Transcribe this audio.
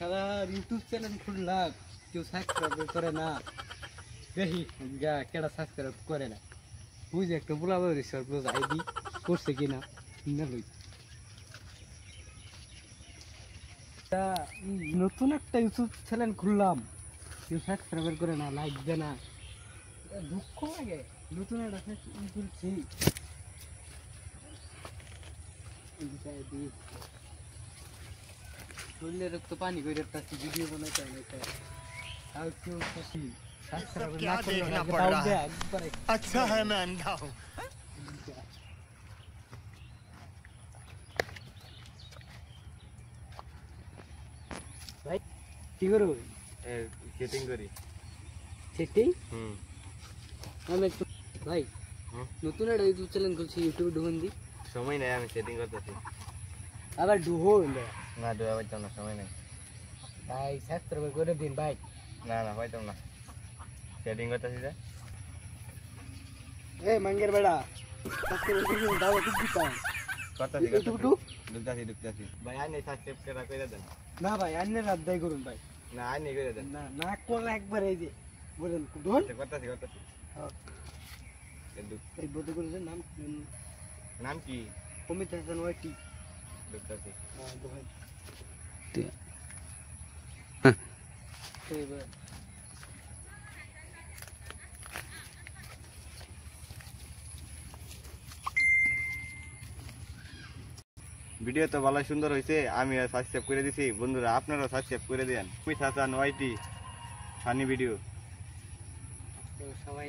সারা YouTube channel খুললাম, কেউ subscribe করে না। দেখি কেডা সাবস্ক্রাইব করে না, বুঝে একটা বলাবো রিসার্চ আইডি করছে কিনা না লই। নতুন একটা ইউটিউব চ্যানেল খুললাম, কেউ সাবস্ক্রাইব করে না, লাইক দেয় না, দুঃখ লাগে। নতুন একটা খুলছি, শরীরের তো পানি করে একটা ভিডিও বানাইতে হবে, তাও কেউ খুশি। क्या देखना पड़ रहा है? अच्छा है मैं अंधा हूँ। ভাই কি করো? সেটিং করি। সেটিং? আমি একটু ভাই নতুন একটা ইউটিউব চ্যানেল খুলছি, ইউটিউবে ঢুকুন দি। সময় নাই, আমি সেটিং করতেছি। আবার ঢুকো না দেওয়া পাইতাম না, সময় নাই ভাই, সাবস্ক্রাইব করে দিন ভাই। না না পাইতাম না, সেটিং করতেছি যে। এ মাঙ্গের বেড়া, সাবস্ক্রাইব করে দিন, দাও ঠিক দিতাম। করতেছি ইউটিউব ঢুক। ঢুকতেছি ভাই। আই নেই সাবস্ক্রাইব করে দেন। না ভাই, আন্নের আদায় করুন ভাই। না আই নেই করে দেন। না না করলে একবার এই যে বলেন ঢোল। করতেছি এই বন্ধ করেছেন নাম নাম কি? অমিত হাসান ওয়াইটি। ঢুকতেছি। ভিডিও তো ভালো সুন্দর হয়েছে, আমি সাবস্ক্রাইব করে দিছি। বন্ধুরা আপনারাও সাবস্ক্রাইব করে দেন। অমিত হাসান ওয়াইটি ফানি ভিডিও। সবাই